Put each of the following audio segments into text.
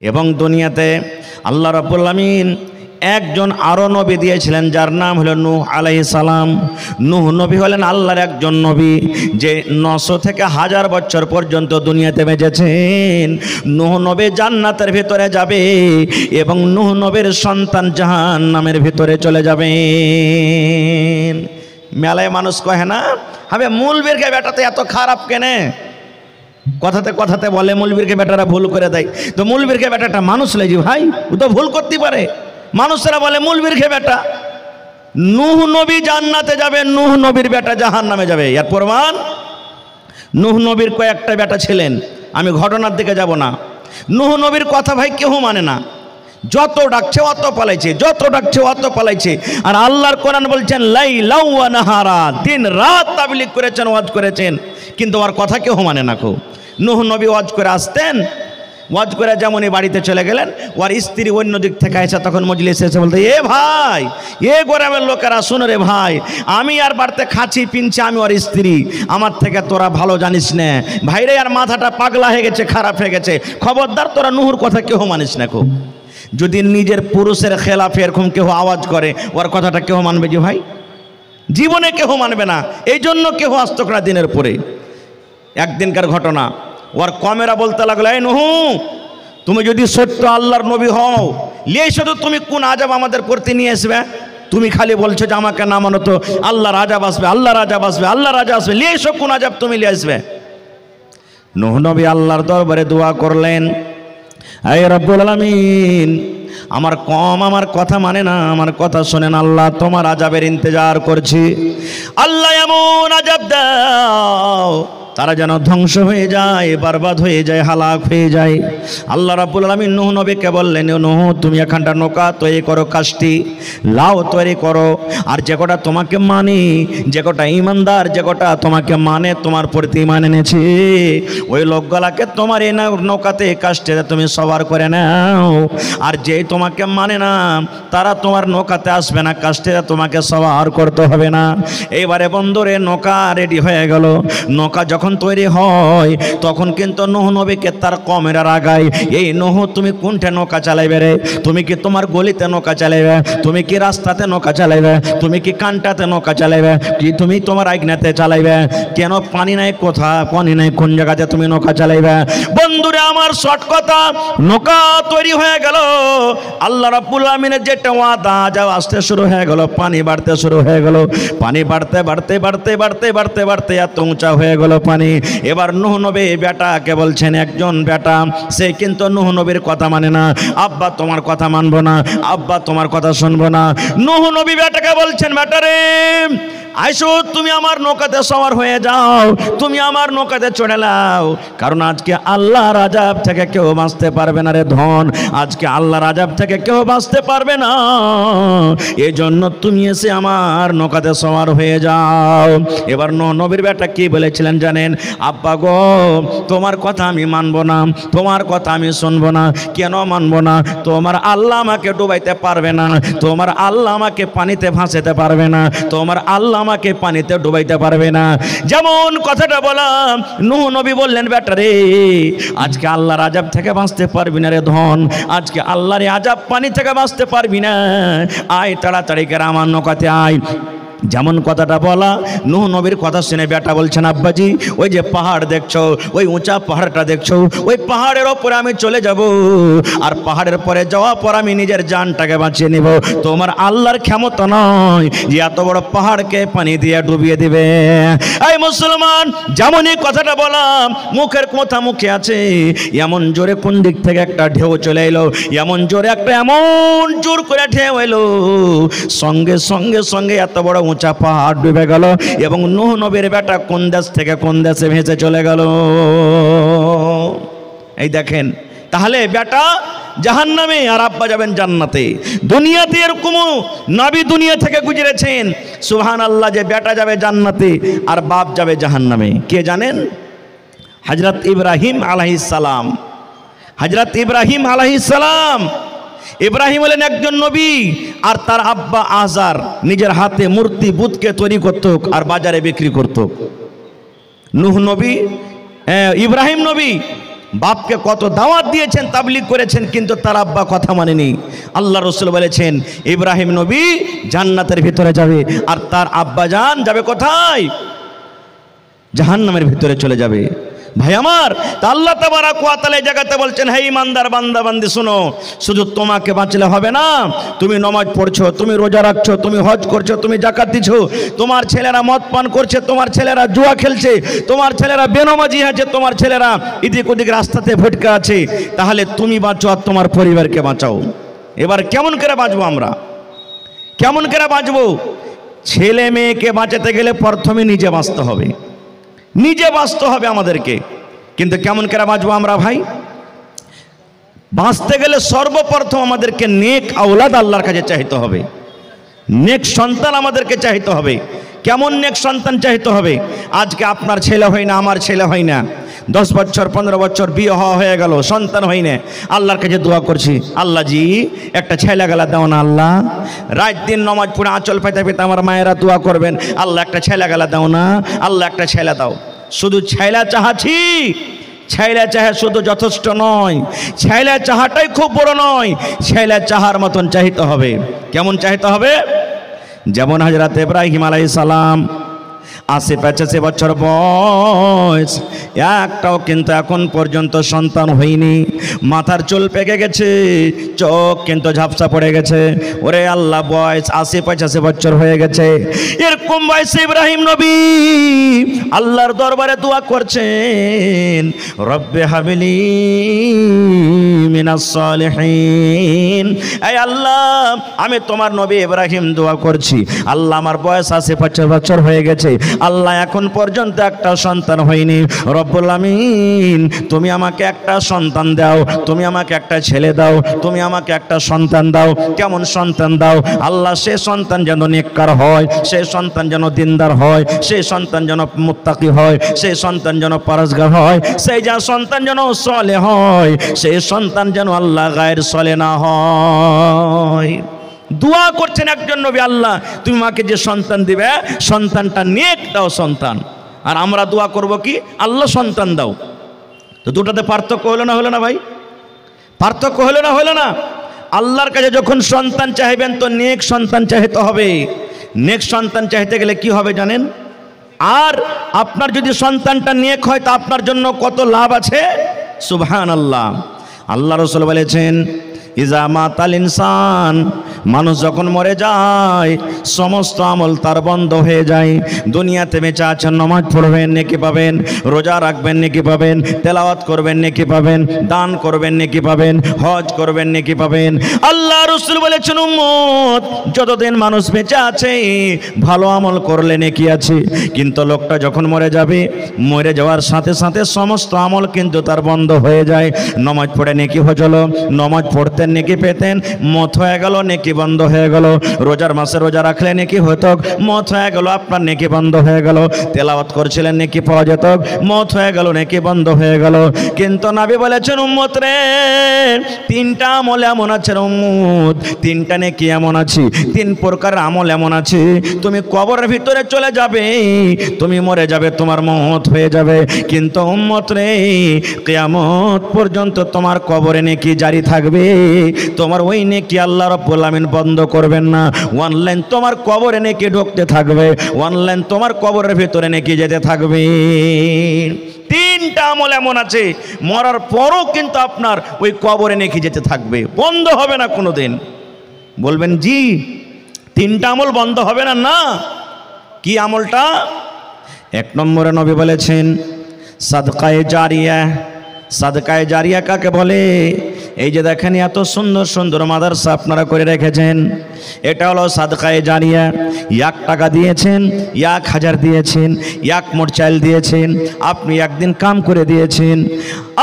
এবং দুনিয়াতে আল্লাহ রাব্বুল আমিন একজন আরো নবী দিয়েছিলেন, যার নাম হলো নূহ আলাইহিস সালাম। নূহ নবী হলেন আল্লাহর একজন নবী, যে 900 থেকে 1000 বছর পর্যন্ত দুনিয়াতে বেঁচেছেন। নূহ নবী জান্নাতের ভিতরে যাবে এবং নূহ নবীর সন্তান জাহান্নামের ভিতরে চলে যাবেন। মেলায় মানুষ কহে না, হবে মূলবীরকে বেটাতে এত খারাপ কেনে? কথাতে কথাতে বলে মূলবীরকে বেটারা ভুল করে দেয়। তো মূলবীরকে বেটাটা মানুষ লেজি ভাই, ও তো ভুল করতে পারে। মানুষরা বলে মূলবীরকে বেটা। নূহ নবী জান্নাতে যাবে, নূহ নবীর বেটা জাহান্নামে যাবে। এর প্রমাণ, নূহ নবীর কয়েকটা বেটা ছিলেন। আমি ঘটনার দিকে যাব না। নূহ নবীর কথা ভাই কেউ মানে না, যত ডাকছে অত পালাইছে, যত ডাকছে অত পালাইছে। আর আল্লাহর কোরআন বলছেন লাইলা ওয়া নাহারা, দিন রাত তাবলীগ করেছেন, ওয়াজ করেছেন, কিন্তু ওর কথা কেউ মানে না। নূহ নবী ওয়াজ করে আসতেন, ওয়াজ করে যেমনই বাড়িতে চলে গেলেন, ওর স্ত্রী অন্য দিক থেকে এসে তখন মজলিসে এসে বলতে, এ ভাই, এ গ্রামের লোকেরা শুনো রে ভাই, আমি আর বাড়িতে খাচ্ছি পিনছি, আমি ওর স্ত্রী, আমার থেকে তোরা ভালো জানিস না ভাইরে, আর মাথাটা পাগলা হয়ে গেছে, খারাপ হয়ে গেছে, খবরদার তোরা নূহুর কথা কেউ মানিস না। যদি নিজের পুরুষের খেলাফে এরকম কেউ আওয়াজ করে, ওর কথাটা কেউ মানবে যে ভাই? জীবনে কেউ মানবে না। এই জন্য কেউ আসতো না দিনের পরে। একদিনকার ঘটনা, ওর কমেরা বলতে লাগলো, এই নূহ, তুমি যদি সত্য আল্লাহর নবী হও, লিয়ে শুধু তুমি কোন আযাব আমাদের করতে নিয়ে আসবে? তুমি খালি বলছো যে আমাকে না মানো তো আল্লাহর আযাব আসবে, আল্লাহর আযাব আসবে, আল্লাহর আযাব আসবে, লিয়ে এসো কোন আযাব তুমি লিয়ে আসবে? নূহ নবী আল্লাহর দরবারে দোয়া করলেন, হে রব্বুল আলামিন, আমার কম আমার কথা মানে না, আমার কথা শোনেন আল্লাহ, তোমার আযাবের ইন্তজার করছি। আল্লাহ এমন আযাব দাও তারা যেন ধ্বংস হয়ে যায়, বরবাদ হয়ে যায়, হালাক হয়ে যায়। আল্লাহ রাব্বুল আলামিন নূহ নবীকে বললেন, নূহ তুমি এখানটা নৌকা তৈরি করো, কাষ্টি লাউ তৈরি করো, আর যে কটা তোমাকে মানে, যে কটা ইমানদার, যে কটা তোমাকে মানে, তোমার প্রতি ঈমান এনেছে, ওই লোকগুলাকে তোমার এই নৌকাতে কাষ্টিতে তুমি সবার করে নাও। আর যেই তোমাকে মানে না, তারা তোমার নৌকাতে আসবে না, কাষ্টিতে তোমাকে সবার করতে হবে না। এইবারে বন্ধুরে নৌকা রেডি হয়ে গেল। নৌকা যখন তৈরি হয় তখন কিন্তু নূহ নবীকে তার কমেরা রাগায়, এই নূহ তুমি কোনটা নৌকা চালাইবে রে? তুমি কি তোমার গলিতে নৌকা চালাইবে? তুমি কি রাস্তাতে নৌকা চালাইবে? তুমি কি কানটাতে নৌকা চালাইবে? কি তুমি তোমার আইগনাতে চালাইবে? কেন পানি নাই, কোথা পানি নাই, কোন জায়গাতে তুমি নৌকা চালাইবে? বন্ধুরে আমার শর্ট কথা, নৌকা তৈরি হয়ে গেল। আল্লাহ রাব্বুল আমিনের যেটা ওয়াদা, যাও আসতে শুরু হয়ে গেল, পানি বাড়তে শুরু হয়ে গেল, পানি বাড়তে বাড়তে বাড়তে বাড়তে বাড়তে বাড়তে এত উঁচা হয়ে গেল পানি। এবার নূহ নবী বেটাকে বলছেন, একজন বেটা, সে কিন্তু নূহ নবীর কথা মানে না। আব্বা তোমার কথা মানবো না, আব্বা তোমার কথা শুনবো না। নূহ নবী বেটাকে বলছেন, বেটারে আইসো, তুমি আমার নৌকাতে সওয়ার হয়ে যাও, তুমি আমার নৌকাতে চড়ে নাও, কারণ আজকে আল্লাহর আযাব থেকে কেউ বাঁচতে পারবে না রে ধন, আজকে আল্লাহর আযাব থেকে কেউ বাঁচতে পারবে না, এই জন্য তুমি এসে আমার নৌকাতে সওয়ার হয়ে যাও। এবার নবীর বেটা কি বলেছিলেন জানেন? আব্বা গো, তোমার কথা আমি মানবো না, তোমার কথা আমি শুনবো না। কেন মানবো না? তোমার আল্লাহ আমাকে ডুবাইতে পারবে না, তোমার আল্লাহ আমাকে পানিতে ভাসাতে পারবে না, তোমার আল্লাহ আমাকে পানিতে ডুবাইতে পারবে না। যেমন কথাটা বললাম, নূহ নবী বললেন, বেটারে আজকে আল্লাহর আযাব থেকে বাঁচতে পারবি না রে ধন, আজকে আল্লাহর আযাব পানি থেকে বাঁচতে পারবি না, আয় তাড়াতাড়ি করে আমার নৌকাতে আয়। যেমন কথাটা বলা, নূহ নবীর কথা শুনে বেটা বলছেন, আব্বাজি ওই যে পাহাড় দেখছো, ওই উঁচা পাহাড়টা দেখছো, ওই পাহাড়ের ওপরে আমি চলে যাব, আর পাহাড়ের পরে যাওয়ার পর আমি নিজের জানটাকে বাঁচিয়ে নিব। তোমার আল্লাহর ক্ষমতা নয় যে এত বড় পাহাড়কে পানি দিয়ে ডুবিয়ে দিবে। এই মুসলমান, যেমনই কথাটা বললাম, মুখের কথা মুখে আছে, এমন জোরে কোন দিক থেকে একটা ঢেউ চলে এলো, এমন জোরে একটা, এমন জোর করে ঢেউ এলো, সঙ্গে সঙ্গে সঙ্গে এত বড় উঁচা পাহাড় ডুবে গেল, এবং নূহ নবীর বেটা কোন দেশ থেকে কোন দেশে ভেসে চলে গেল। এই দেখেন, তাহলে বেটা জাহান্নামে আর আব্বা যাবেন জান্নাতে। দুনিয়াতে এরকম নবী দুনিয়া থেকে গুজরেছেন, সুবহানাল্লাহ, যে বেটা যাবে জান্নাতে আর বাপ যাবে জাহান্নামে। কে জানেন? হযরত ইব্রাহিম আলাইহিস সালাম। হযরত ইব্রাহিম আলাইহিস সালাম, ইব্রাহিম হলেন একজন নবী, আর তার আব্বা আজার নিজের হাতে মূর্তি বুতকে তৈরি করত আর বাজারে বিক্রি করত। নূহ নবী, ইব্রাহিম নবী বাপকে কত দাওয়াত দিয়েছেন, তাবলীগ করেছেন, কিন্তু তার আব্বা কথা মানেনি। আল্লাহ রাসূল বলেছেন ইব্রাহিম নবী জান্নাতের ভিতরে যাবে, আর তার আব্বা জান যাবে কোথায়? জাহান্নামের ভিতরে চলে যাবে। ভাই আমার, তা আল্লাহ তাবারক ওয়া তাআলা এই জায়গাতে বলছেন, হে ইমানদার বান্দা বান্দি শোনো, শুধু তোমাকে বাঁচলে হবে না। তুমি নামাজ পড়ছো, তুমি রোজা রাখছো, তুমি হজ করছো, তুমি যাকাত দিছো, তোমার ছেলেরা মদ পান করছে, তোমার ছেলেরা জুয়া খেলছে, তোমার ছেলেরা বেনামাজি আছে, তোমার ছেলেরা এদিক ওদিক রাস্তাতে ভটকে আছে, তাহলে তুমি বাঁচো আর তোমার পরিবারকে বাঁচাও। এবার কেমন করে বাঁচবো আমরা? কেমন করে বাঁচবো? ছেলে মেয়েকে বাঁচাতে গেলে প্রথমে নিজে বাঁচতে হবে, নিজে বাঁচতে হবে আমাদেরকে। কিন্তু কেমন করে বাঁচবো আমরা ভাই? বাঁচতে গেলে সর্বপ্রথম আমাদেরকে নেক আওলাদ আল্লাহর কাছে চাইতে হবে, নেক সন্তান আমাদেরকে চাইতে হবে। কেমন নেক সন্তান চাইতে হবে? আজকে আপনার ছেলে হয় না, আমার ছেলে হয় না, 10 বছর 15 বছর বিয়ে হয়ে গেল, সন্তান হয় না, আল্লাহর কাছে দোয়া করছি, আল্লাহ জি একটা ছেলে গেলা দাও না আল্লাহ। রাত দিন নামাজ পড়ে আঁচল পেতে পেতে আমার মায়েরা দোয়া করবেন, আল্লাহ একটা ছেলে গেলা দাও না, আল্লাহ একটা ছেলে দাও। শুধু ছেলে চাহাছি, ছেলে চাহে শুধু যথেষ্ট নয়, ছেলে চাহাটাই খুব বড় নয়, ছেলে চাহার মতন চাইতে হবে। কেমন চাইতে হবে? যেমন হযরত ইব্রাহিম আলাইহিস সালাম 80-85 বছর বয়স, একটাও কিন্তু এখন পর্যন্ত সন্তান হয়নি, মাথার চুল পেকে গেছে, চোখ কিন্তু ঝাপসা পড়ে গেছে। ওরে আল্লাহ, বয়স 80-85 বছর হয়ে গেছে, এরকম বয়সে ইব্রাহিম নবী আল্লাহর দরবারে দোয়া করছেন, রব্বে হাবিলি মিনাস সালিহিন। এই আল্লাহ, আমি তোমার নবী ইব্রাহিম দোয়া করছি, আল্লাহ আমার বয়স 80-85 বছর হয়ে গেছে, আল্লাহ এখন পর্যন্ত একটা সন্তান হয়নি, রব্বুল আমিন তুমি আমাকে একটা সন্তান দাও, তুমি আমাকে একটা ছেলে দাও, তুমি আমাকে একটা সন্তান দাও। কেমন সন্তান দাও আল্লাহ? সে সন্তান যেন নেককার হয়, সে সন্তান যেন দিনদার হয়, সে সন্তান যেন মুত্তাকি হয়, সে সন্তান যেন পরহেজগার হয়, সেই যা সন্তান যেন সলে হয়, সেই সন্তান যেন আল্লাহ গায়ের সলে না হয়। দোয়া করছেন একজন নবী, আল্লাহ তুমি আমাকে যে সন্তান দিবে সন্তানটা নেক দাও সন্তান। আর আমরা দোয়া করব কি? আল্লাহ সন্তান দাও। তো দুটাতে পার্থক্য হলো না? হলো না ভাই? পার্থক্য হলো না? হলো না? আল্লাহর কাছে যখন সন্তান চাইবেন তো নেক সন্তান চাইতে হবে। নেক সন্তান চাইতে গেলে কি হবে জানেন? আর আপনার যদি সন্তানটা নেক হয় তা আপনার জন্য কত লাভ আছে, সুবহানাল্লাহ। আল্লাহ রাসূল বলেছেন, ইজা মাতাল ইনসান, মানুষ যখন মরে যায় সমস্ত আমল তার বন্ধ হয়ে যায়। দুনিয়াতে বেঁচে আছেন, নামাজ পড়বেন নেকি পাবেন, রোজা রাখবেন নেকি পাবেন, তেলাওয়াত করবেন নেকি পাবেন, দান করবেন নেকি পাবেন, হজ করবেন নেকি পাবেন। আল্লাহ রাসূল বলেছেন, উম্মত যতদিন মানুষ বেঁচে আছে ভালো আমল করলে নেকি আছে, কিন্তু লোকটা যখন মরে যাবে, মরে যাওয়ার সাথে সাথে সমস্ত আমল কিন্তু তার বন্ধ হয়ে যায়। নামাজ পড়ে নেকি হজলো, নামাজ পড়তে নেকি পেতেন, মত হয়ে গেল, নেকি বন্ধ হয়ে গেল। রোজার মাসে রোজা রাখলে নেকি হতো, মত হয়ে গেল, আপনার নেকি বন্ধ হয়ে গেল। তেলাওয়াত করছিলেন, নেকি পাওয়া যেত, মত হয়ে গেল, নেকি বন্ধ হয়ে গেল। কিন্তু নবী বলেছেন, উম্মত রে, তিনটা আমল এমন আছে উম্মত, তিনটা নেকি এমন আছে, 3 প্রকার আমল এমন আছে, তুমি কবরের ভিতরে চলে যাবে, তুমি মরে যাবে, তোমার মত হয়ে যাবে, কিন্তু উম্মত রে কিয়ামত পর্যন্ত তোমার কবরে নেকি জারি থাকবে, তোমার ওই নেকি আল্লাহ রাব্বুল আমিন বন্ধ করবেন না। অনলাইন তোমার কবরে নেকি ঢুকতে থাকবে, অনলাইন তোমার কবরের ভিতরে নেকি যেতে থাকবে। 3টা আমল এমন আছে মরার পরও কিন্তু আপনার ওই কবরে নেকি যেতে থাকবে, বন্ধ হবে না কোনোদিন। বলবেন জি 3টা আমল বন্ধ হবে না? না। কি আমলটা? 1 নম্বরে নবী বলেছেন সাদকায়ে জারিয়া। সাদকায়ে জারিয়া কাকে বলে? এই যে দেখেন এত সুন্দর সুন্দর মাদ্রাসা আপনারা করে রেখেছেন, এটা হলো সাদকায়ে জারিয়া। 1 টাকা দিয়েছেন, 1000 দিয়েছেন, 1 মোট চাল দিয়েছেন, আপনি একদিন কাম করে দিয়েছেন।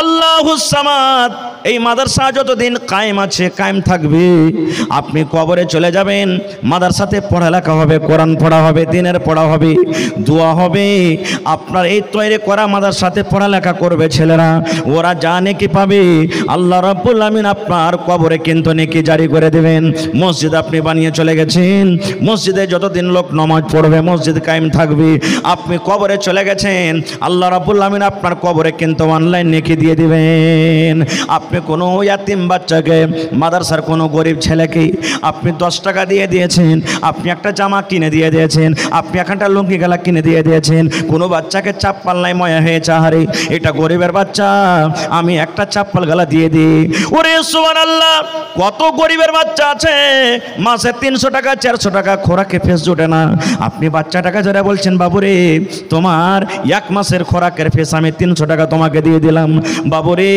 আল্লাহুস সামাদ, এই মাদ্রাসা যতদিন কায়েম আছে কায়েম থাকবে। আপনি কবরে চলে যাবেন, মাদ্রাসাতে পড়ালেখা হবে, কোরআন পড়া হবে, দিনের পড়া হবে, দোয়া হবে। আপনার এই তৈরি করা মাদ্রাসাতে পড়ালেখা করবে ছেলেরা, ওরা যা নেকি পাবে আল্লাহ রাব্বুল আমিন আপনার কবরে কিন্তু নেকি জারি করে দেবেন। মসজিদ আপনি বানিয়ে চলে গেছেন, মসজিদে যতদিন লোক নামাজ পড়বে মসজিদ কায়েম থাকবে। আপনি কবরে চলে গেছেন, আল্লাহ রাব্বুল আমিন আপনার কবরে কিন্তু অনলাইন নেকি দিয়ে দিবেন। আপনি কোনো ইয়াতিম বাচ্চাকে, মাদ্রাসার কোনো গরিব ছেলেকে আপনি 10 টাকা দিয়ে দিয়েছেন, আপনি একটা জামা কিনে দিয়ে দিয়েছেন, আপনি একটা লুঙ্গি গালা কিনে দিয়ে দিয়েছেন। কোনো বাচ্চাকে চাপ্পাল নাই ময়া হয়েছে, আহারে এটা গরিবের বাচ্চা, আমি একটা চাপ্পাল গালা দিয়ে দিই। ওরে সুবহানাল্লাহ, কত গরিবের বাচ্চা আছে মাসে 300 টাকা 400 টাকা খোরাকে ফেস জোটে না। আপনি বাচ্চাটাকে ধরে বলছেন, বাবুরে তোমার 1 মাসের খোরাকের ফেস আমি 300 টাকা তোমাকে দিয়ে দিলাম, বাবুরে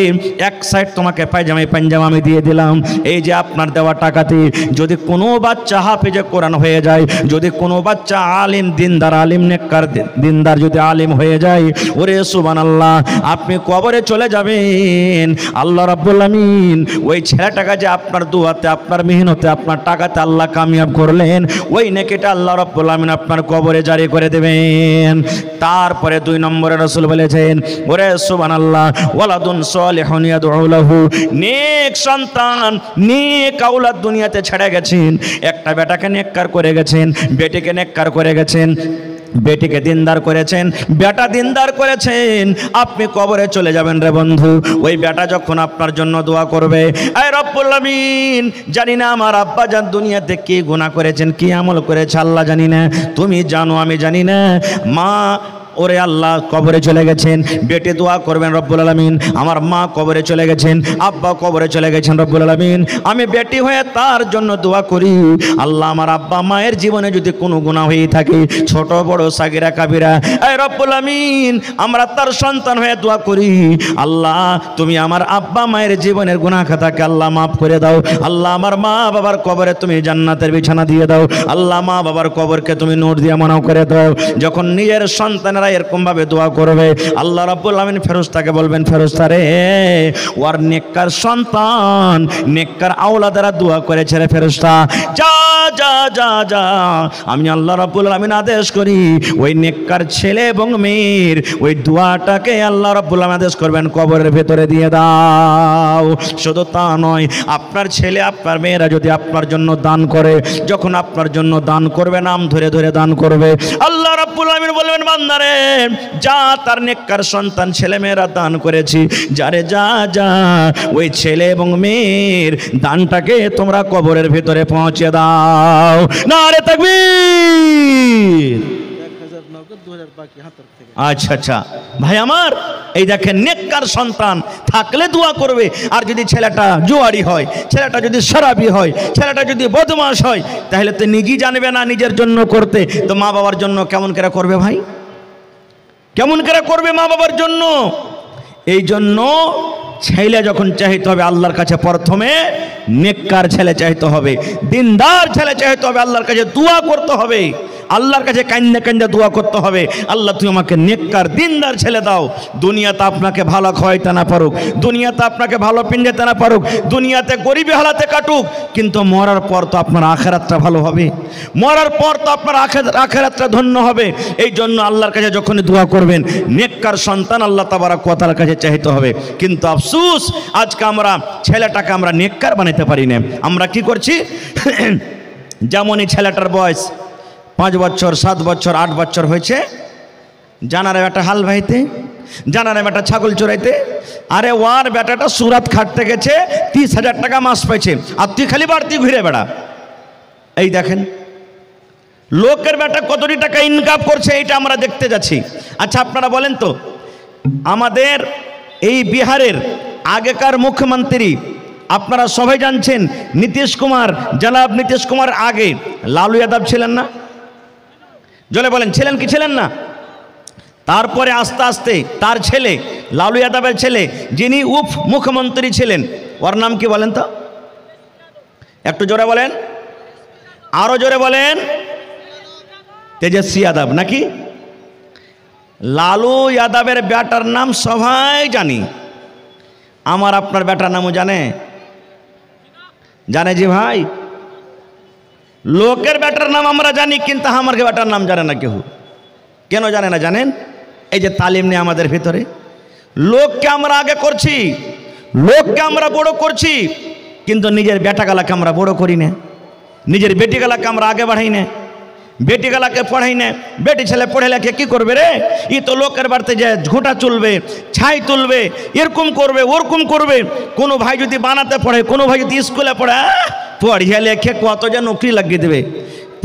1 সাইড তোমাকে পায়জামা আমি দিয়ে দিলাম। এই যে আপনার দেওয়া টাকাতে যদি কোনো বাচ্চা হাফেজে কোরআন হয়ে যায়, যদি কোনো বাচ্চা আলিম দিনদার, আলিম নেককার দিনদার যদি আলিম হয়ে যায়, ওরে সুবহানাল্লাহ, আপনি কবরে চলে যাবেন। আল্লাহ রাব্বুল আমিন ওই ছেলেটাকে যে আপনার দুয়াতে, আপনার মেহনতে, আপনার টাকাতে আল্লাহ কামিয়াব করলেন, ওই নেকিটা আল্লাহ রাব্বুল আমিন আপনার কবরে জারি করে দেবেন। তারপরে 2 নম্বরে রাসূল বলেছেন, ওরে সুবহানাল্লাহ, ওয়ালাদুন সালিহুন ইয়াদউ লাহু, নেক সন্তান, নেক আওলাদ দুনিয়াতে ছেড়ে গেছেন। একটা বেটাকে নেককার করে গেছেন, বেটিকে নেককার করে গেছেন, বেটিকে দিনদার করেছেন, বেটা দিনদার করেছেন। আপনি কবরে চলে যাবেন রে বন্ধু, ওই বেটা যখন আপনার জন্য দোয়া করবে, আয় রব্বুল আমিন, জানি না আমার আব্বা জান দুনিয়াতে কি গুনাহ করেছেন, কি আমল করেছে আল্লাহ জানি না, তুমি জানো আমি জানি না। মা, ওরে আল্লাহ কবরে চলে গেছেন, বেটে দোয়া করবেন রব্বুল আলামিন, আমার মা কবরে চলে গেছেন, আব্বা কবরে চলে গেছেন রব্বুল আলামিন, আমি বেটি হয়ে তার জন্য দোয়া করি। আল্লাহ আমার আব্বা মায়ের জীবনে যদি কোনো গুনাহ হয়ে থাকে, ছোট বড় সাগিরা কাবিরা, এই রব্বুল আমিন আমরা তার সন্তান হয়ে দোয়া করি, আল্লাহ তুমি আমার আব্বা মায়ের জীবনের গুনাহ খাতাকে আল্লাহ মাফ করে দাও। আল্লাহ আমার মা বাবার কবরে তুমি জান্নাতের বিছানা দিয়ে দাও। আল্লাহ মা বাবার কবরকে তুমি নূর দিয়ে মানাও করে দাও। যখন নিজের সন্তানের এরকম ভাবে দোয়া করবে, আল্লাহ রাব্বুল আমিন ফেরেশতাকে বলবেন, ফেরেশতা রে, ওর নেককার সন্তান, নেককার আওলাদেরা দোয়া করেছে রে ফেরেশতা, যা যা যা যা, আমি আল্লাহ রাব্বুল আমিন আদেশ করি ওই নেককার ছেলে এবং মেয়ের ওই দোয়াটাকে আল্লাহ রাব্বুল আমিন আদেশ করবেন কবরের ভেতরে দিয়ে দাও। শুধু তা নয়, আপনার ছেলে আপনার মেয়েরা যদি আপনার জন্য দান করে, যখন আপনার জন্য দান করবে, নাম ধরে ধরে দান করবে, আল্লাহ রাব্বুল আমিন বলবেন, বান্দারে যা, তার নেককার সন্তান ছেলে মেয়েরা দান করেছি, যারে যা যা, ওই ছেলে এবং মেয়ের দানটাকে তোমরা কবরের ভেতরে পৌঁছে দাও। নারে তাকবীর। আচ্ছা আচ্ছা ভাই আমার, এই দেখেন নেককার সন্তান থাকলে দোয়া করবে। আর যদি ছেলেটা জুয়ারি হয়, ছেলেটা যদি শরাবি হয়, ছেলেটা যদি বদমাশ হয়, তাহলে তো নিজেই জানবে না নিজের জন্য করতে, তো মা বাবার জন্য কেমন করে করবে ভাই, কেমন করে করবে মা বাবার জন্য? এই জন্য ছেলে যখন চাইতে হবে আল্লাহর কাছে, প্রথমে নেককার ছেলে চাইতে হবে, দিনদার ছেলে চাইতে হবে, আল্লাহর কাছে দোয়া করতে হবে, আল্লাহর কাছে কান্দে কান্দে দোয়া করতে হবে, আল্লাহ তুমি আমাকে নেককার দিনদার ছেলে দাও। দুনিয়াতে আপনাকে ভালো খাওয়াইতে না পারুক, দুনিয়াতে আপনাকে ভালো পিন্ডাতে না পারুক, দুনিয়াতে গরিবী হালাতে কাটুক, কিন্তু মরার পর তো আপনার আখিরাতটা ভালো হবে, মরার পর তো আপনার আখিরাতটা ধন্য হবে। এই জন্য আল্লাহর কাছে যখনই দোয়া করবেন, নেককার সন্তান আল্লাহ তাবারক ওয়া তাআলার কাছে চাইতে হবে। কিন্তু আফসোস, আজকে আমরা ছেলেটাকে আমরা নেককার বানাইতে পারি না। আমরা কি করছি, যেমনই ছেলেটার বয়স 5 বছর 7 বছর 8 বছর হয়েছে, জানারে বেটা হাল ভাইতে, জানারে বেটা ছাগল চড়াইতে, আরে ওয়ার বেটাটা সুরাত খাটতে গেছে, 30,000 টাকা মাস পাইছে, আর তুই খালি বাড়তি ঘুরে বেড়া। এই দেখেন লোকের বেটা কতটি টাকা ইনকাম করছে, এইটা আমরা দেখতে যাচ্ছি। আচ্ছা আপনারা বলেন তো, আমাদের এই বিহারের আগেকার মুখ্যমন্ত্রী আপনারা সবাই জানছেন নীতিশ কুমার, জনাব নীতিশ কুমার আগে লালু যাদব ছিলেন না? জলে বলেন ছিলেন কি ছিলেন না? তারপরে আস্তে আস্তে তার ছেলে, লালু যাদবের ছেলে, যিনি উপ মুখ্যমন্ত্রী ছিলেন, ওর নাম কি বলেন তো? একটু জোরে বলেন, আরো জোরে বলেন। তেজস্বী যাদব নাকি? লালু যাদবের বেটার নাম সবাই জানি, আমার আপনার বেটার নামও জানে? জানে জি ভাই, লোকের বেটার নাম আমরা জানি, কিন্তু আমার বেটার নাম জানে না কেউ। কেন জানে না জানেন? এই যে তালিম নেই আমাদের ভিতরে, লোককে আমরা আগে করছি, লোককে আমরা বড় করছি, কিন্তু নিজের বেটাগালাকে আমরা বড় করি না। নিজের বেটিগুলাকে আমরা আগে বাড়াই না, বেটিগুলাকে পড়াই না। বেটি ছেলে পড়ে লেখে কি করবে রে? ই তো লোকের বাড়িতে যায় ঘোঁটা চুলবে, ছাই তুলবে, এরকম করবে ওরকম করবে। কোনো ভাই যদি বানাতে পড়ে, কোনো ভাই যদি স্কুলে পড়ে, পড়িয়া লেখে কত যে নৌকরি লাগিয়ে দেবে।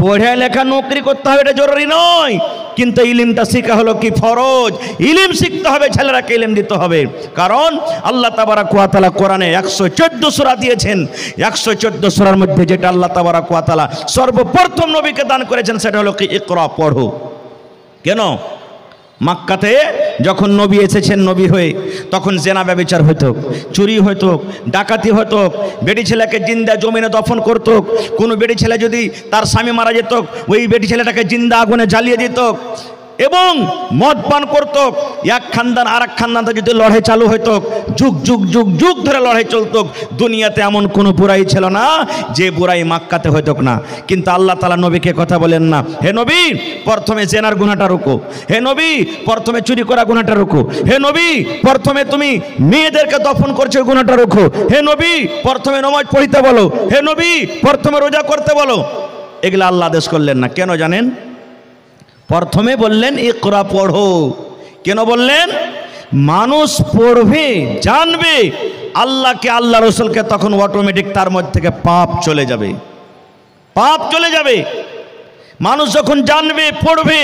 পড়িয়া লেখা নৌকরি করতে হবে এটা জরুরি নয়, কিন্তু ইলিমটা শিখা হলো কি ফরজ। ইলিম শিখতে হবে, ছেলেরাকে ইলিম দিতে হবে। কারণ আল্লাহ তাবারাক ওয়া তাআলা কোরআনে 114 সূরা দিয়েছেন। 114 সূরার মধ্যে যেটা আল্লাহ তাবারাক ওয়া তাআলা সর্বপ্রথম নবীকে দান করেছেন সেটা হলো কি ইকরা, পড়ো। কেন? মক্কাতে যখন নবী এসেছেন নবী হয়ে, তখন জেনা ব্যভিচার হইতো, চুরি হইতো, ডাকাতি হইতো, বেটি ছেলেকে জিন্দা জমিনে দফন করত। কোনো বেটি ছেলে যদি তার স্বামী মারা যেত, ওই বেটি ছেলেটাকে জিন্দা আগুনে জ্বালিয়ে দিত এবং মদ পান করত। এক খানদান আর এক খানদান যদি লড়াই চালু হইতো, যুগ যুগ যুগ যুগ ধরে লড়াই চলত। দুনিয়াতে এমন কোনো বুড়াই ছিল না যে বুড়াই মক্কাতে হইতো না। কিন্তু আল্লাহ তাআলা নবীকে কথা বলেন না, হে নবী প্রথমে জেনার গুনাহটা রুকো, হে নবী প্রথমে চুরি করা গুনাহটা রুকো, হে নবী প্রথমে তুমি মেয়েদেরকে দফন করছো গুনাহটা রুকো, হে নবী প্রথমে নামাজ পড়তে বলো, হে নবী প্রথমে রোজা করতে বলো। এগুলা আল্লাহ আদেশ করলেন না। কেন জানেন? প্রথমে বললেন ইকরা, পড়ো। কেন বললেন? মানুষ পড়বে, জানবে আল্লাহকে, আল্লাহ রসুলকে, তখন অটোমেটিক তার মধ্যে থেকে পাপ চলে যাবে, পাপ চলে যাবে। মানুষ যখন জানবে, পড়বে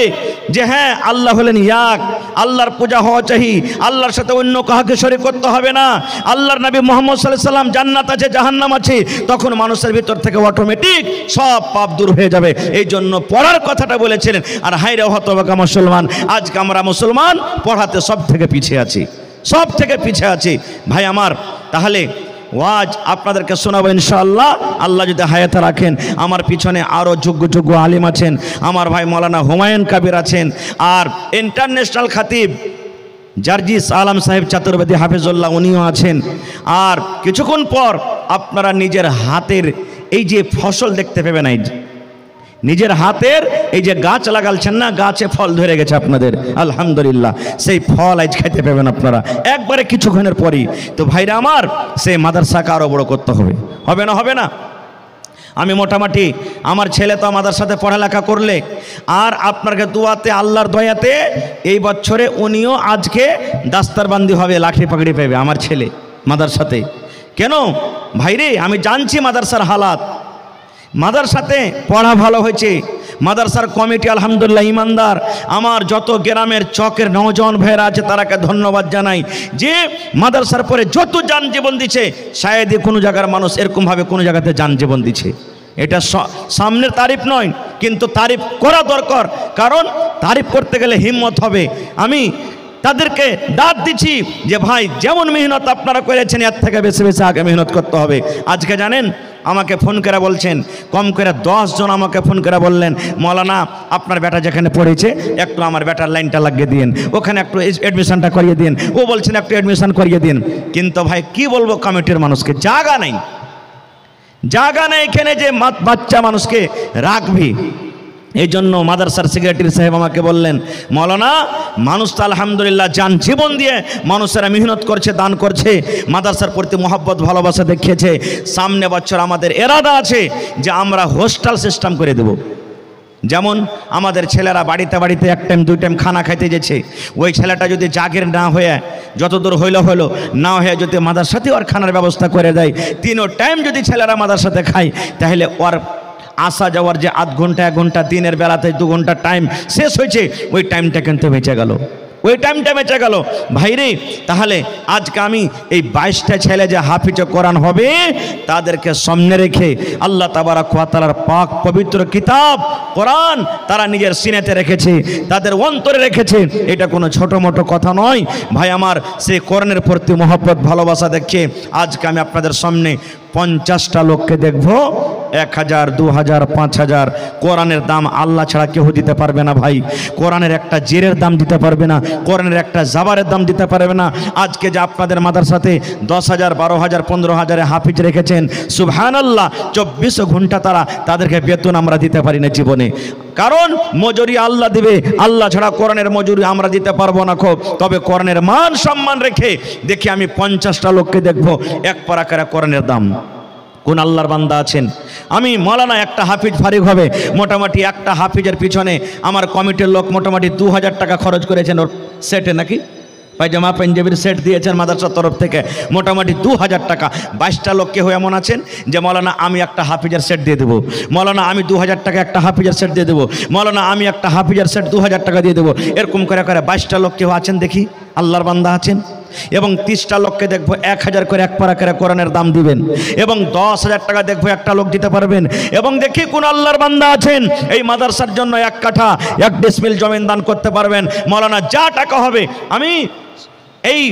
যে হ্যাঁ আল্লাহ হলেন এক, আল্লাহর পূজা হওয়া চাই, আল্লাহর সাথে অন্য কাউকে শরীক করতে হবে না, আল্লাহর নবী মুহাম্মদ সাল্লাল্লাহু আলাইহি সাল্লাম জান্নাত আছে জাহান্নাম আছে, তখন মানুষের ভিতর থেকে অটোমেটিক সব পাপ দূর হয়ে যাবে। এই জন্য পড়ার কথাটা বলেছিলেন। আর হায়রে হতভাগা মুসলমান, আজকে আমরা মুসলমান পড়াতে সব থেকে পিছিয়ে আছি, সব থেকে পিছিয়ে আছি ভাই আমার। তাহলে ওয়াজ আপনাদেরকে শোনাবো ইনশাআল্লাহ, আল্লাহ যদি হায়াতে রাখেন। আমার পিছনে আরও যোগ্য যোগ্য আলিম আছেন, আমার ভাই মৌলানা হুমায়ুন কবির আছেন, আর ইন্টারন্যাশনাল খাতিব জার্জিস আলম সাহেব চতুর্বেদী হাফিজুল্লাহ উনিও আছেন। আর কিছুক্ষণ পর আপনারা নিজের হাতের এই যে ফসল দেখতে পাবেন, এই নিজের হাতের এই যে গাছ লাগালছেন না, গাছে ফল ধরে গেছে আপনাদের, আলহামদুলিল্লাহ। সেই ফল আজ খাইতে পাবেন আপনারা একবারে কিছুক্ষণের পরই। তো ভাইরা আমার, সেই মাদ্রাসাকে আরও বড় করতে হবে, হবে না? হবে না? আমি মোটামুটি আমার ছেলে তো আমাদের সাথে পড়ালেখা করলে, আর আপনাকে দুয়াতে আল্লাহর দয়াতে এই বছরে উনিও আজকে দাস্তারবান্দি হবে, লাঠি পাকড়ি পাবে আমার ছেলে মাদ্রাসাতে। কেন ভাইরে? আমি জানছি মাদ্রাসার হালাত, মাদ্রাসাতে পড়া ভালো হয়েছে, মাদ্রাসার কমিটি আলহামদুলিল্লাহ ইমানদার। আমার যত গ্রামের চকের নওজওয়ান ভাইয়েরা আছে তারাকে ধন্যবাদ জানাই যে মাদ্রাসার পরে যত যান জীবন দিচ্ছে, শায়দ কোনো জায়গার মানুষ এরকমভাবে কোনো জায়গাতে যান জীবন দিচ্ছে। এটা সামনের তারিফ নয়, কিন্তু তারিফ করা দরকার, কারণ তারিফ করতে গেলে হিম্মত হবে। আমি তাদেরকে দাঁত দিচ্ছি যে ভাই যেমন মেহনত আপনারা করেছেন এর থেকে বেশি বেশি আগে মেহনত করতে হবে। আজকে জানেন আমাকে ফোন করে বলছেন, কম করে 10 জন আমাকে ফোন করে বললেন, মৌলানা আপনার বেটা যেখানে পড়েছে একটু আমার বেটার লাইনটা লাগিয়ে দিন, ওখানে একটু অ্যাডমিশনটা করিয়ে দিন, ও বলছেন একটু অ্যাডমিশন করিয়ে দিন। কিন্তু ভাই কি বলবো, কমিটির মানুষকে জায়গা নেই, জায়গা নেই এখানে যে বাচ্চা মানুষকে রাখবি। এই জন্য মাদ্রাসার সেক্রেটারি সাহেব আমাকে বললেন, মৌলানা মানুষ তো আলহামদুলিল্লাহ জান জীবন দিয়ে মানুষেরা মেহনত করছে, দান করছে, মাদ্রাসার প্রতি মহব্বত ভালোবাসা দেখিয়েছে। সামনে বছর আমাদের এরাদা আছে যে আমরা হোস্টেল সিস্টেম করে দেব। যেমন আমাদের ছেলেরা বাড়িতে বাড়িতে এক টাইম 2 টাইম খানা খাইতে যেছে, ওই ছেলেটা যদি জাগের না হয়ে যতদূর হইলো না হয়ে যদি মাদ্রাসাতে ওর খানার ব্যবস্থা করে দেয়, 3 টাইম যদি ছেলেরা মাদ্রাসাতে খায়, তাহলে ওর আসা যাওয়ার যে আধ ঘন্টা 1 ঘন্টা দিনের বেলাতে 2 ঘন্টা টাইম শেষ হয়েছে, ওই টাইমটা কিন্তু বেঁচে গেল, ওই টাইমটা বেঁচে গেল ভাইরে। তাহলে আজকে আমি এই 22টা ছেলে যে হাফিজে কোরআন হবে তাদেরকে সামনে রেখে আল্লাহ তাবারাক ওয়া তাআলার পাক পবিত্র কিতাব কোরআন তারা নিজের সিনেতে রেখেছে, তাদের অন্তরে রেখেছে। এটা কোনো ছোট মোটো কথা নয় ভাই আমার। সেই কোরআনের প্রতি মহব্বত ভালোবাসা দেখে আজকে আমি আপনাদের সামনে 50টা লোককে দেখব, 1000 2000 5000। কোরআনের দাম আল্লাহ ছাড়া কেউ দিতে পারবে না ভাই। কোরআনের একটা জেরের দাম দিতে পারবে না, কোরআনের একটা জাবারের দাম দিতে পারবে না। আজকে যে আপনাদের মাদ্রাসাতে 10,000 12,000 15,000 হাফিজ রেখেছেন, সুবহানাল্লাহ, 24 ঘন্টা তাদেরকে বেতন আমরা দিতে পারি না জীবনে। কারণ মজুরি আল্লাহ দিবে, আল্লাহ ছাড়া কোরআনের মজুরি আমরা দিতে পারবো না। খুব তবে কোরআনের মান সম্মান রেখে দেখি আমি 50টা লোককে দেখবো 1 পারা করে কোরআনের দাম। কোন আল্লাহর বান্দা আছেন? আমি মৌলানা একটা হাফিজ ফারিক হবে, মোটামুটি একটা হাফিজের পিছনে আমার কমিটির লোক মোটামুটি 2000 টাকা খরচ করেছেন ওর সেটে, নাকি পায়জামা পাঞ্জাবির সেট দিয়েছেন মাদ্রাসার তরফ থেকে মোটামুটি 2000 টাকা। 22টা লোক কেউ এমন আছেন যে মৌলানা আমি একটা হাফিজের সেট দিয়ে দেবো, মৌলানা আমি 2000 টাকা একটা হাফিজের সেট দিয়ে দেবো, মৌলানা আমি একটা হাফিজের সেট 2000 টাকা দিয়ে দেবো। এরকম করে করে 22টা লোক কেউ আছেন দেখি আল্লাহর বান্দা আছেন? এবং 30টা লোককে দেখবো 1000 করে এক পারা করে কোরআনের দাম দিবেন, এবং 10,000 টাকা দেখবো একটা লোক দিতে পারবেন। এবং দেখি কোন আল্লাহর বান্দা আছেন এই মাদ্রাসার জন্য 1 কাঠা 1 ডিসমিল জমিন দান করতে পারবেন। মৌলানা যা টাকা হবে আমি এই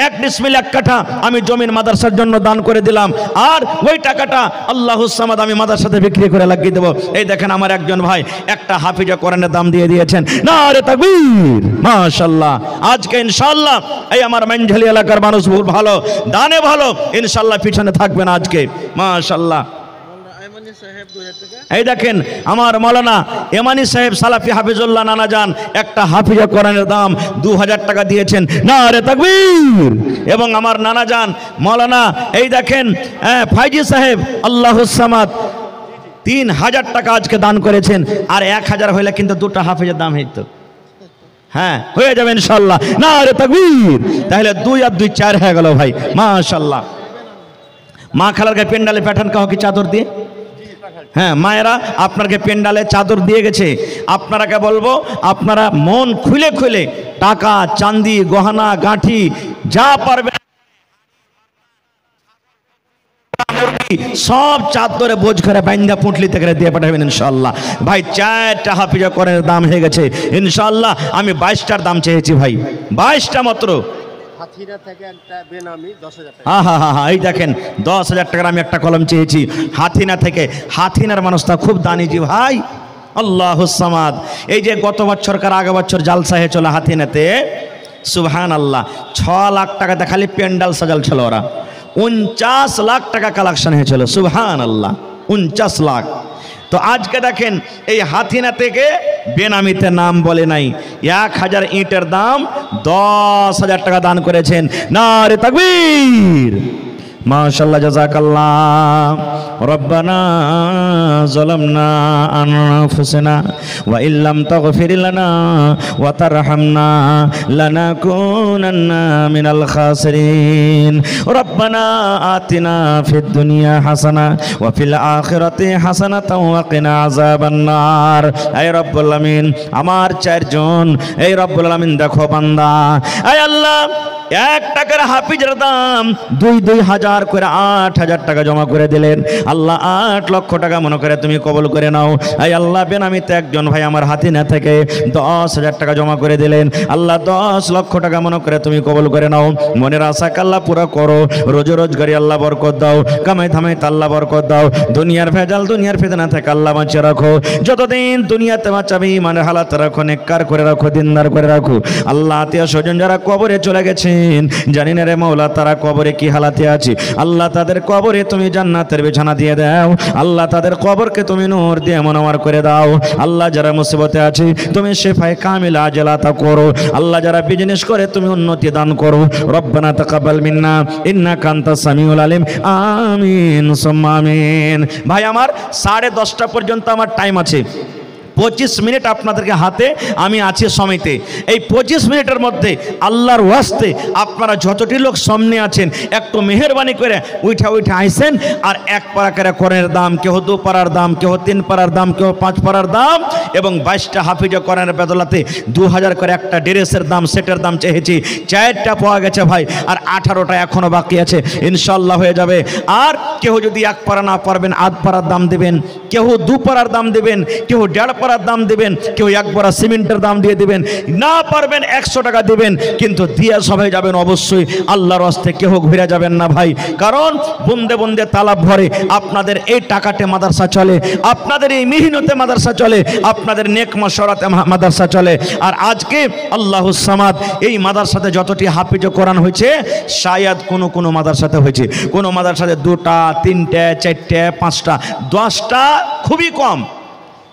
1 ডিসমিল 1 কাঠা আমি জমিন মাদ্রাসার জন্য দান করে দিলাম, আর ওই টাকাটা আল্লাহুস সামাদ আমি মাদ্রাসাতে বিক্রি করে লাগিয়ে দেবো। এই দেখেন আমার একজন ভাই একটা হাফিজে কোরআনের দাম দিয়ে দিয়েছেন, নারে তাকবীর, মাশাআল্লাহ। আজকে ইনশাআল্লাহ এই আমার মানঝালি এলাকার মানুষ বহু ভালো, দানে ভালো, ইনশাআল্লাহ পিছনে থাকবেন আজকে, মাশাআল্লাহ। এই দেখেন আমার মৌলানা এমানি সাহেব সালাফি হাফিজুল্লাহ নানা যান একটা হাফিজে কোরআনের দাম 2000 টাকা দিয়েছেন, নারে তাকবীর। এবং আমার নানা যান মৌলানা এই দেখেন ফাইজি সাহেব আল্লাহুস সামাদ 3000 টাকা আজকে দান করেছেন, আর 1000 হইলে কিন্তু 2টা হাফিজের দাম হইতো, হ্যাঁ হয়ে যাবে ইনশাআল্লাহ, নারে তাকবীর। তাহলে 2 আর 2 4 হয়ে গেল ভাই, মাশাআল্লাহ। মা খালারকে পেন্ডালে পাঠান কাউকে চাদর দিয়ে, হ্যাঁ মায়েরা আপনাকে পেন্ডালে চাদর দিয়ে গেছে। আপনারাকে বলবো আপনারা মন খুলে খুলে টাকা চাঁদি গহনা গাঁঠি যা পারবেন সব চাদরে বোঝ করে বাইন্দা পুঁটলিতে করে দিয়ে পাঠাবেন ইনশাআল্লাহ। ভাই 4টা হাফিজা কোরআনের দাম হয়ে গেছে ইনশাআল্লাহ। আমি 22টার দাম চেয়েছি ভাই, 22টা মাত্র। হাথিনা থেকে একটা বেনামি 10,000 টাকা। হ্যাঁ এই দেখেন 10,000 টাকার আমি একটা কলম চেয়েছি হাথিনা থেকে। হাথিনার মানুষটা খুব দানিজি ভাই, আল্লাহুস সামাদ। এই যে গত বছরকার আগে বছর জালসা হয়েছিল হাথিনাতে, সুবহানাল্লাহ, 6 লাখ টাকাতে খালি প্যান্ডাল সাজাল ছিল ওরা, 49 লাখ টাকা কালেকশন হয়েছিল, সুবহানাল্লাহ, 49 লাখ। তো আজকে দেখেন এই হাথিনা থেকে বেনামিতে নাম বলে নাই, 1000 ইটের দাম 10,000 টাকা দান করেছেন, নারে তাকবীর, মাশাআল্লাহ, জাযাকাল্লাহ। রব্বানা যালামনা আনফুসানা ওয়া ইল্লাম তাগফির লানা ওয়া তারহামনা লানাকুনান্না মিনাল খাসিরিন। রব্বানা আতিনা ফিদ দুনিয়া হাসানা ওয়া ফিল আখিরাতি হাসানাতাও ওয়া কিনা আযাবান নার। হে রব্বুল আমিন, আমার 4 জন, এই রব্বুল আমিন দেখো বান্দা, হে আল্লাহ 1 টাকার হাফিজের দাম 2,000 করে 8,000 টাকা জমা করে দিলেন। আল্লাহ 8 লক্ষ টাকা মনে করে তুমি কবুল করে নাও। এই আল্লাহ বেনামিতে একজন ভাই আমার হাথিনা থেকে 10,000 টাকা জমা করে দিলেন। আল্লাহ 10 লক্ষ টাকা মনে করে তুমি কবুল করে নাও। মনের আশা আল্লাহ পুরো করো, রোজ রোজগারি আল্লাহ বরকত দাও, কামাই থামাই আল্লাহ বরকত দাও, দুনিয়ার ভেজাল দুনিয়ার ফিতনা থেকে আল্লাহ বাঁচিয়ে রাখো, যতদিন দুনিয়াতে বাঁচাবি মানে হালাত রাখো, নেককার করে রাখো, দিনদার করে রাখো। আল্লাহ আত্মীয় স্বজন যারা কবরে চলে গেছে জানি না রে মৌলা তারা কবরে কি হালাতে আছে, আল্লাহ তাদের কবরে তুমি জান্নাতের বিছানা দিয়ে দাও, আল্লাহ তাদের কবরকে তুমি নূর দিয়ে মনোয়ার করে দাও। আল্লাহ যারা মুসিবতে আছে তুমি শিফায়ে কামিলা আজলা তা করো, আল্লাহ যারা বিজনেস করে তুমি উন্নতি দান করো। রব্বানা তাকাব্বাল মিন্না ইন্নাকা আনতাস সামিউল আলিম, আমিন সুম্মা আমিন। ভাই আমার 10:30 পর্যন্ত আমার টাইম আছে, 25 মিনিট আপনাদেরকে হাতে আমি আছি সময়তে। এই 25 মিনিটের মধ্যে আল্লাহর ওয়াস্তে আপনারা যতটি লোক সামনে আছেন একটু মেহেরবানি করে উঠা আইসেন, আর 1 পারা করে কোরআনের দাম, কেউ 2 পারার দাম, কেউ 3 পারার দাম, কেউ 5 পারার দাম, এবং 22টা হাফিজে কোরআনের বদলাতে 2000 করে একটা ড্রেসের দাম, সেটের দাম চেয়েছি। 4টা পাওয়া গেছে ভাই, আর 18টা এখনো বাকি আছে, ইনশাআল্লাহ হয়ে যাবে। আর কেউ যদি 1 পারা না পারবেন 8 পারার দাম দেবেন, কেউ 2 পারার দাম দেবেন, কেউ 1.5 পারার দাম দিবেন, কেউ 1 বড়া সিমেন্টের দাম দিয়ে দিবেন, না পারবেন 100 টাকা দিবেন, কিন্তু দিয়ে সবাই যাবেন অবশ্যই আল্লাহর রাস্তায়, কেউ ঘুরে যাবেন না ভাই। কারণ বন্দে বন্দে তালাব ভরে আপনাদের এই টাকাতে মাদ্রাসা চলে, আপনাদের এই মিহিনতে মাদ্রাসা চলে, আপনাদের নেক মাশরাতে মাদ্রাসা চলে। আর আজকে আল্লাহুস সামাদ এই মাদ্রাসাতে যতটি হাফিজে কোরআন হয়েছে শায়াদ কোনো মাদ্রাসাতে হয়েছে, কোনো মাদ্রাসাতে 2টা 3টে 4টে 5টা 10টা খুবই কম,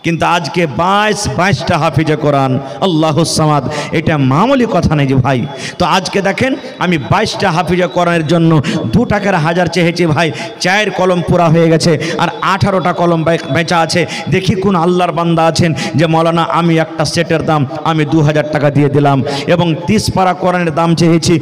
কিন্তু আজকে 22টা হাফিজে কোরআন, আল্লাহুস সামাদ, এটা মামুলি কথা নেই যে ভাই। তো আজকে দেখেন আমি 22টা হাফিজে কোরআনের জন্য 2 টাকার হাজার চেয়েছি ভাই, 4 কলম পুরা হয়ে গেছে আর 18টা কলম বেচা আছে। দেখি কোন আল্লাহর বান্দা আছেন যে মৌলানা আমি একটা সেটের দাম আমি 2000 টাকা দিয়ে দিলাম, এবং 30 পারা কোরআনের দাম চেয়েছি